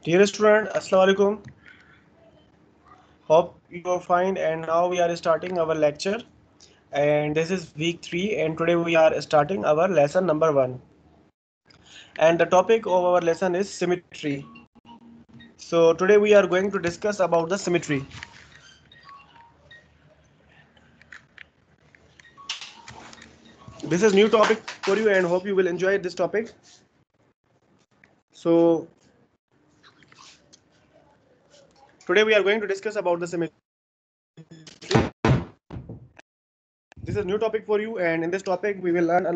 Dear student, Assalamu alaikum. Hope you are fine. And now we are starting our lecture. And this is week 3. And today we are starting our lesson number 1. And the topic of our lesson is symmetry. So today we are going to discuss about the symmetry. This is new topic for you and hope you will enjoy this topic. So today we are going to discuss about the symmetry. This is new topic for you, and in this topic we will learn a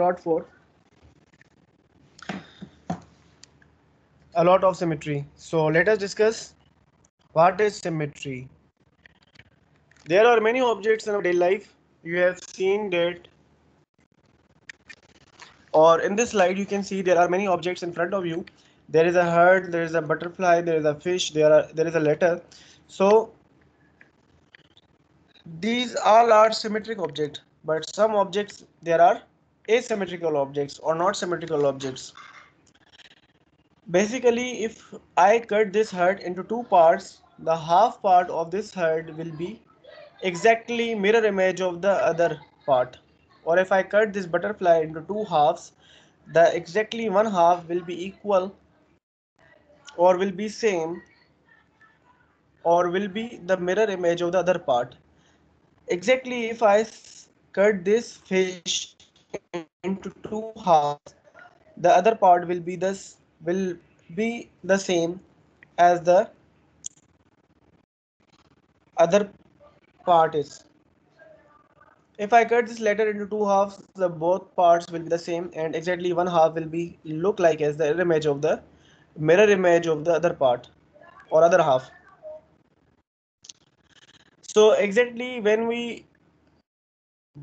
lot of symmetry. So let us discuss what is symmetry. There are many objects in our daily life. You have seen that, or in this slide you can see there are many objects in front of you. There is a heart, there is a butterfly, there is a fish, there is a letter. So these all are symmetric objects, but some objects there are asymmetrical objects or not symmetrical objects. Basically, if I cut this heart into two parts, the half part of this heart will be exactly mirror image of the other part. Or if I cut this butterfly into two halves, the exactly one half will be equal or will be same or will be the mirror image of the other part. Exactly if I cut this fish into two halves, the other part will be the same as the other part is. If I cut this letter into two halves, the both parts will be the same, and exactly one half will be look like as the image of the mirror image of the other part or other half. So exactly when we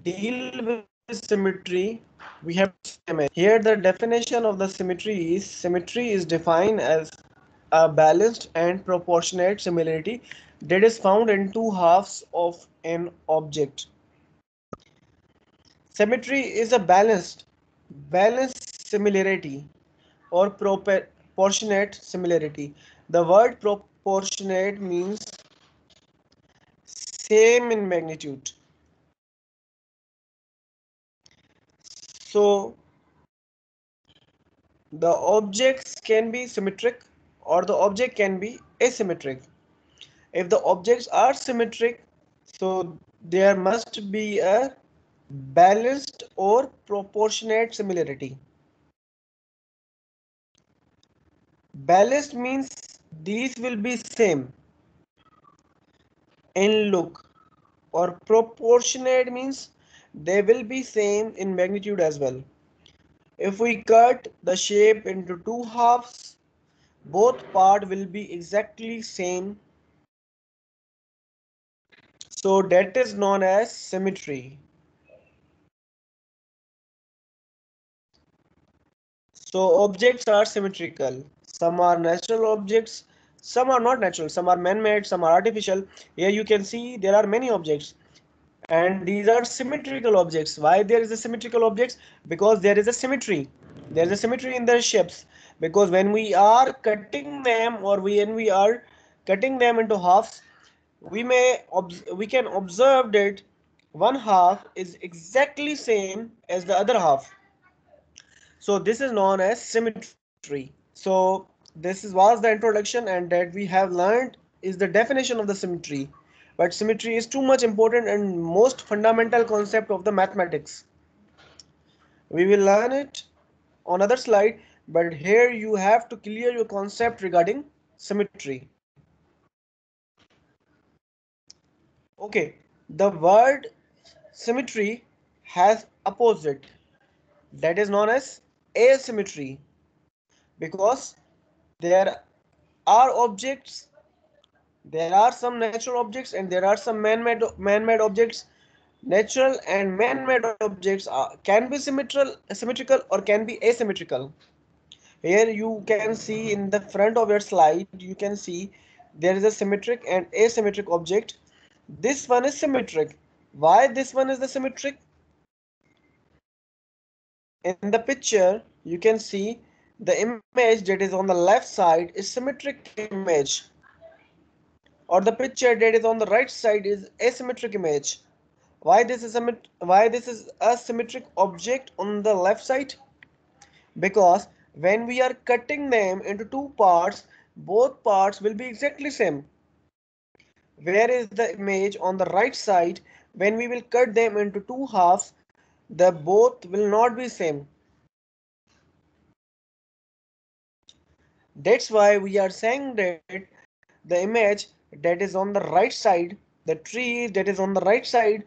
deal with symmetry, we have to see the image. Here the definition of the symmetry is defined as a balanced and proportionate similarity that is found in two halves of an object. Symmetry is a balanced similarity or proportionate similarity. The word proportionate means same in magnitude. So the objects can be symmetric or the object can be asymmetric. If the objects are symmetric, so there must be a balanced or proportionate similarity. Balanced means these will be same in look, or proportionate means they will be same in magnitude as well. If we cut the shape into two halves, both part will be exactly same, so that is known as symmetry. So objects are symmetrical. Some are natural objects, some are not natural, some are man-made, some are artificial. Here you can see there are many objects, and these are symmetrical objects. Why there is a symmetrical objects? Because there is a symmetry. There is a symmetry in their shapes. Because when we are cutting them, or when we are cutting them into halves, we can observe that one half is exactly same as the other half. So this is known as symmetry. So this was the introduction, and that we have learned is the definition of the symmetry. But symmetry is too much important and most fundamental concept of the mathematics. We will learn it on other slide, but here you have to clear your concept regarding symmetry. Okay, the word symmetry has opposite, that is known as asymmetry, because there are objects, there are some natural objects and there are some man-made objects. Natural and man-made objects can be symmetrical or can be asymmetrical. Here you can see in the front of your slide, you can see there is a symmetric and asymmetric object. This one is symmetric. Why this one is the symmetric? In the picture you can see the image that is on the left side is symmetric image, or the picture that is on the right side is asymmetric image. Why this is a symmetric object on the left side? Because when we are cutting them into two parts, both parts will be exactly same. Where is the image on the right side? When we will cut them into two halves, the both will not be same. That's why we are saying that the image that is on the right side, the tree that is on the right side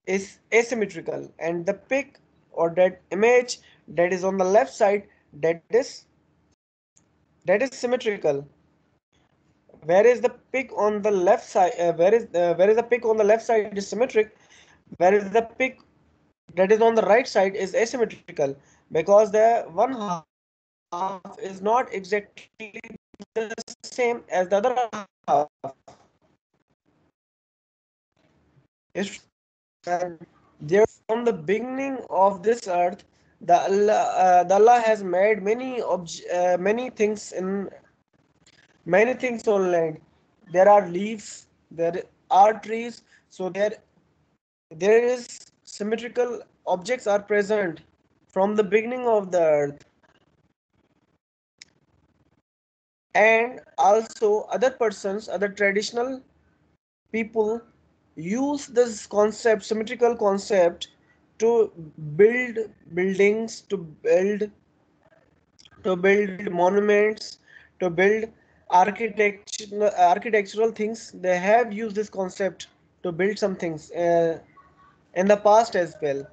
is asymmetrical, and the pic or that image that is on the left side, that is symmetrical. Whereas the pic on the left side, whereas the pic on the left side is symmetric, whereas the pic that is on the right side is asymmetrical, because the one half is not exactly the same as the other half. And therefore, from the beginning of this earth, the Allah has made many things on land. There are leaves, there are trees, so there is symmetrical objects are present from the beginning of the earth. And also other traditional people use this concept, symmetrical concept, to build buildings, to build monuments, to build architectural things. They have used this concept to build some things in the past as well.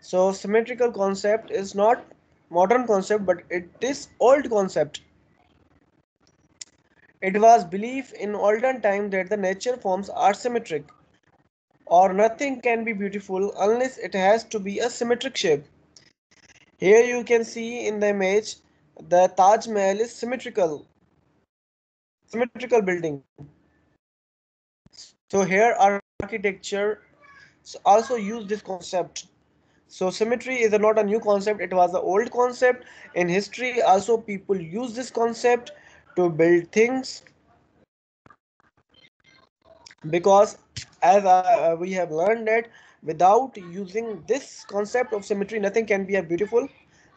So symmetrical concept is not modern concept, but it is old concept. It was belief in olden time that the nature forms are symmetric, or nothing can be beautiful unless it has to be a symmetric shape. Here you can see in the image the Taj Mahal is symmetrical building. So here architecture also use this concept. So symmetry is not a new concept, it was an old concept. In history also people use this concept to build things, because as we have learned that without using this concept of symmetry, nothing can be a beautiful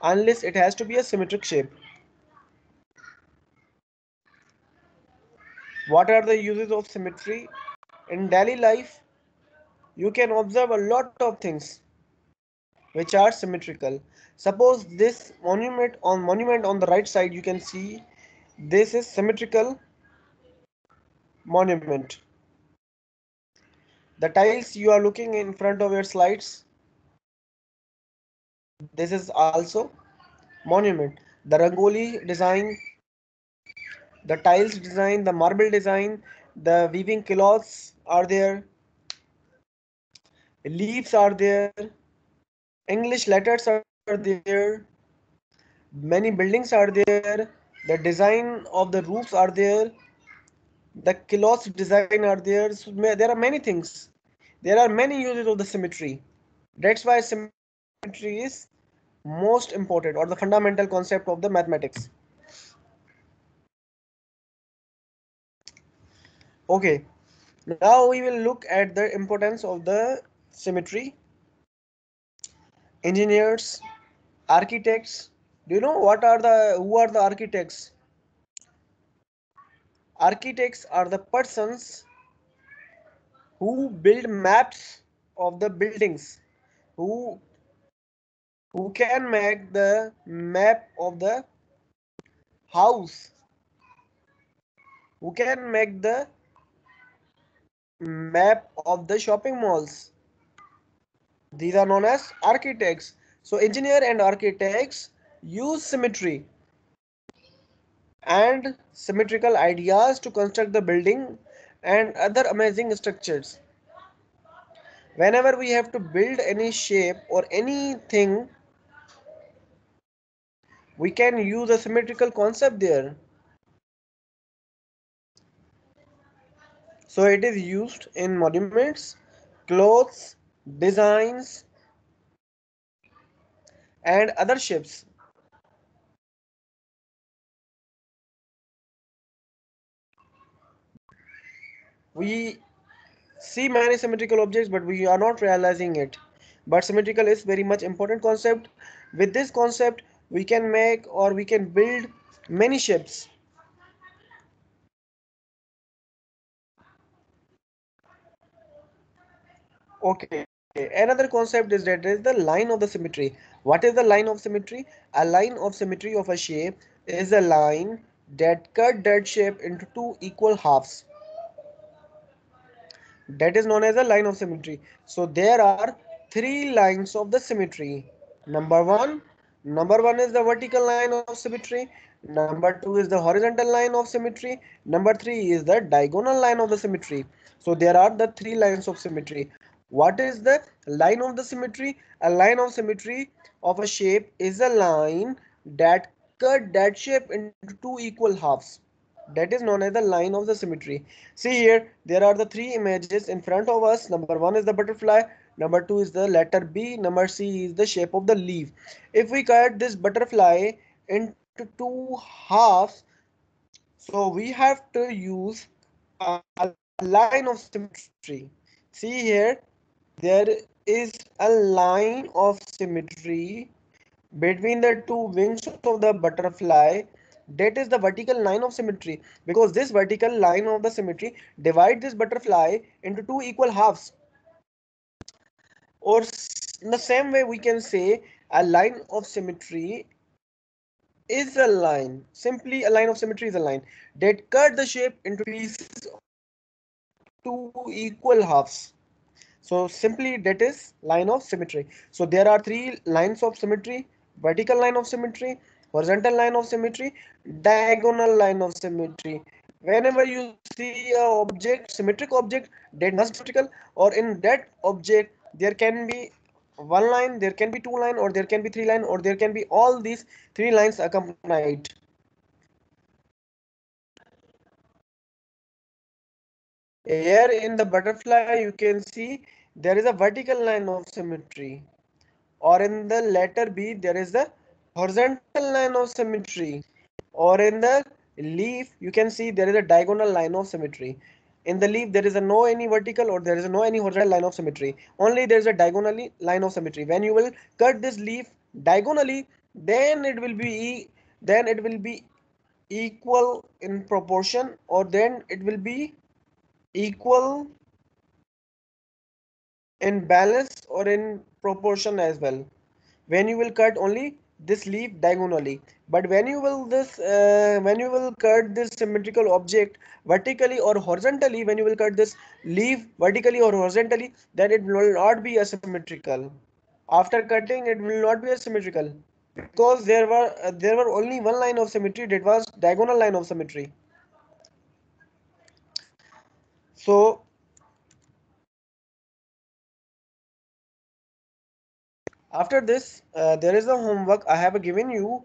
unless it has to be a symmetric shape. What are the uses of symmetry in daily life? You can observe a lot of things which are symmetrical. Suppose this monument on the right side, you can see this is symmetrical monument. The tiles you are looking in front of your slides, this is also monument. The rangoli design, the tiles design, the marble design, the weaving cloths are there, leaves are there, English letters are there, many buildings are there, the design of the roofs are there, the cloths design are there. So there are many things. There are many uses of the symmetry. That's why symmetry is most important, or the fundamental concept of the mathematics. Okay, now we will look at the importance of the symmetry. Engineers, architects. Do you know who are the architects? Architects are the persons who build maps of the buildings, who who can make the map of the house, who can make the map of the shopping malls. These are known as architects. So engineer and architects use symmetry and symmetrical ideas to construct the building and other amazing structures. Whenever we have to build any shape or anything, we can use a symmetrical concept there. So it is used in monuments, clothes, designs, and other shapes. We see many symmetrical objects, but we are not realizing it. But symmetrical is very much important concept. With this concept, we can make or we can build many shapes. Okay, another concept is that is the line of the symmetry. What is the line of symmetry? A line of symmetry of a shape is a line that cut that shape into two equal halves. That is known as a line of symmetry. So there are three lines of the symmetry. Number one, number one is the vertical line of symmetry. Number two is the horizontal line of symmetry. Number three is the diagonal line of the symmetry. So there are the three lines of symmetry. What is the line of the symmetry? A line of symmetry of a shape is a line that cut that shape into two equal halves. That is known as the line of the symmetry. See here, there are the three images in front of us. Number one is the butterfly, number two is the letter B, number C is the shape of the leaf. If we cut this butterfly into two halves, so we have to use a line of symmetry. See here, there is a line of symmetry between the two wings of the butterfly. That is the vertical line of symmetry, because this vertical line of the symmetry divides this butterfly into two equal halves. Or in the same way, we can say a line of symmetry is a line, simply a line of symmetry is a line that cut the shape into pieces two equal halves. So simply that is line of symmetry. So there are three lines of symmetry: vertical line of symmetry, horizontal line of symmetry, diagonal line of symmetry. Whenever you see a object, symmetric object, that must be symmetrical, or in that object there can be one line, there can be two line, or there can be three line, or there can be all these three lines accompanied. Here in the butterfly you can see there is a vertical line of symmetry, or in the letter B there is the horizontal line of symmetry, or in the leaf you can see there is a diagonal line of symmetry. In the leaf there is a no any vertical or there is no any horizontal line of symmetry, only there is a diagonally line of symmetry. When you will cut this leaf diagonally, then it will be equal in proportion, or then it will be equal in balance or in proportion as well, when you will cut only this leaf diagonally. But when you will cut this symmetrical object vertically or horizontally, when you will cut this leaf vertically or horizontally, then it will not be asymmetrical. After cutting, it will not be asymmetrical, because there were only one line of symmetry, that was diagonal line of symmetry. So after this, there is a homework. I have given you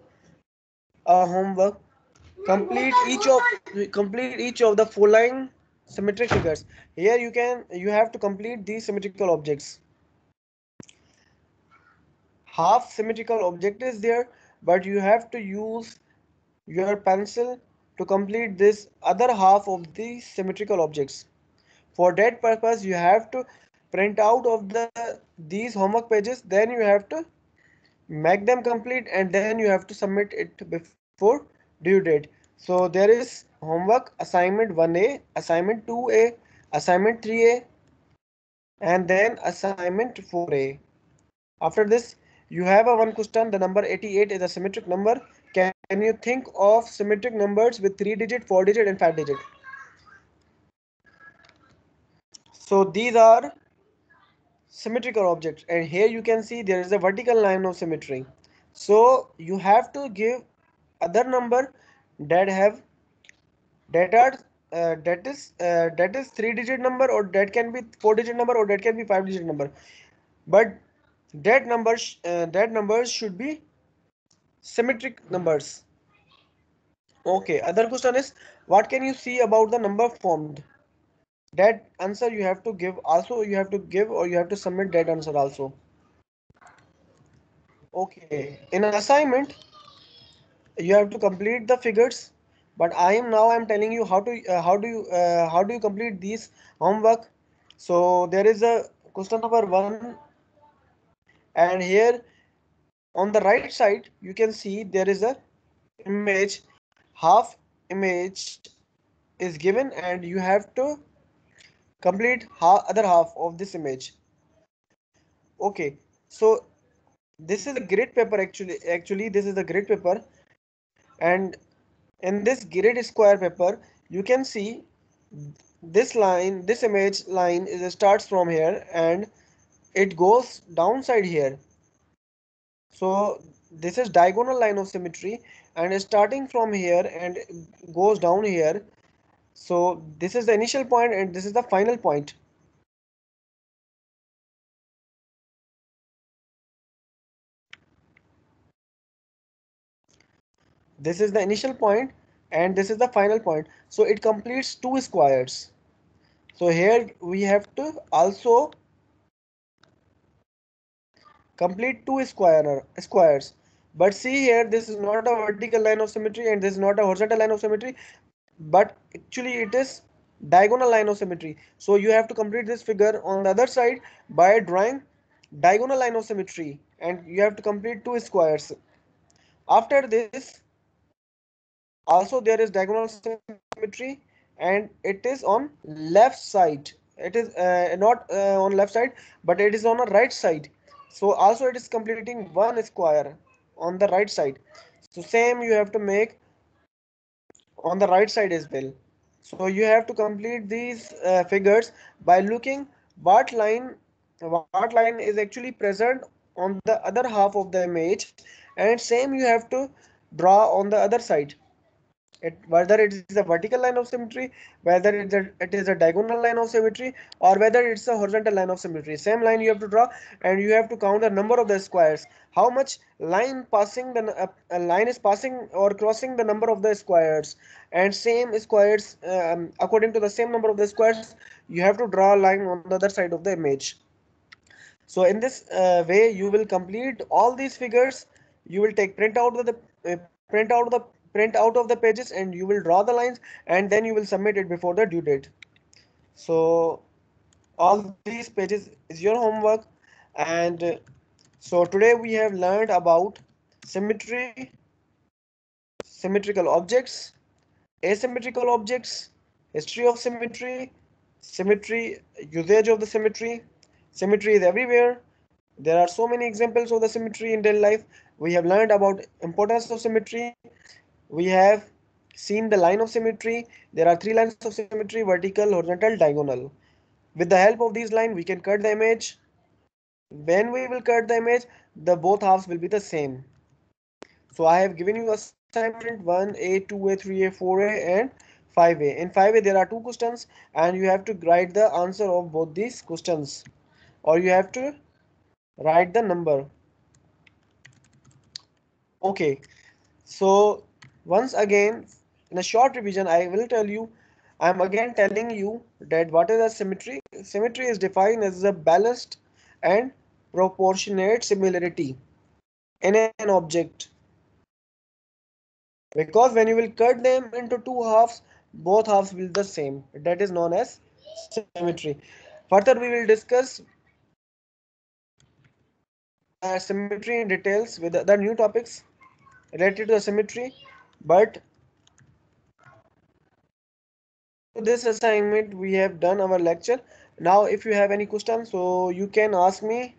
a homework. Complete each of the following symmetric figures. Here you have to complete these symmetrical objects. Half symmetrical object is there, but you have to use your pencil to complete this other half of these symmetrical objects. For that purpose, you have to print out of these homework pages, then you have to make them complete, and then you have to submit it before due date. So there is homework assignment 1A, assignment 2A, assignment 3A, and then assignment 4A. After this, you have a one question. The number 88 is a symmetric number. Can you think of symmetric numbers with 3 digit, 4 digit, and 5 digit? So these are symmetrical objects, and here you can see there is a vertical line of symmetry. So you have to give other number that have that are that is 3 digit number, or that can be 4 digit number, or that can be 5 digit number, but that numbers should be symmetric numbers. Okay, other question is, what can you see about the number formed? That answer you have to give, also you have to give, or you have to submit that answer also. Okay, in an assignment, you have to complete the figures, but I'm telling you how do you complete these homework. So there is a question number one, and here on the right side you can see there is a image, half image is given, and you have to complete other half of this image. Okay, so this is a grid paper. Actually this is a grid paper, and in this grid square paper you can see this image line is starts from here and it goes downside here. So this is diagonal line of symmetry, and starting from here and goes down here. So this is the initial point and this is the final point. This is the initial point and this is the final point. So it completes two squares. So here we have to also complete two squares. But see here, this is not a vertical line of symmetry and this is not a horizontal line of symmetry, but actually it is diagonal line of symmetry. So you have to complete this figure on the other side by drawing diagonal line of symmetry, and you have to complete two squares. After this, also there is diagonal symmetry, and it is on left side. It is not on left side, but it is on the right side. So also it is completing one square on the right side. So same you have to make on the right side as well. So you have to complete these figures by looking what line what line is actually present on the other half of the image, and same you have to draw on the other side. Whether it is a vertical line of symmetry, whether it is a diagonal line of symmetry, or whether it's a horizontal line of symmetry, same line you have to draw, and you have to count the number of the squares, how much line passing the a line is passing or crossing the number of the squares, and same squares, according to the same number of the squares you have to draw a line on the other side of the image. So in this way you will complete all these figures. You will take print out of the pages, and you will draw the lines, and then you will submit it before the due date. So all these pages is your homework. And so today we have learned about symmetry, symmetrical objects, asymmetrical objects, history of symmetry, symmetry, usage of the symmetry. Symmetry is everywhere. There are so many examples of the symmetry in daily life. We have learned about importance of symmetry. We have seen the line of symmetry. There are three lines of symmetry: vertical, horizontal, diagonal. With the help of these lines, we can cut the image. When we will cut the image, the both halves will be the same. So I have given you assignment 1A, 2A, 3A, 4A, and 5A. In 5A, there are two questions, and you have to write the answer of both these questions, or you have to write the number. Okay, so once again, in a short revision, I will tell you, I am again telling you that what is a symmetry? Symmetry is defined as a balanced and proportionate similarity in an object, because when you will cut them into two halves, both halves will be the same. That is known as symmetry. Further, we will discuss symmetry in details with other new topics related to the symmetry. But to this assignment, we have done our lecture. Now if you have any questions, so you can ask me.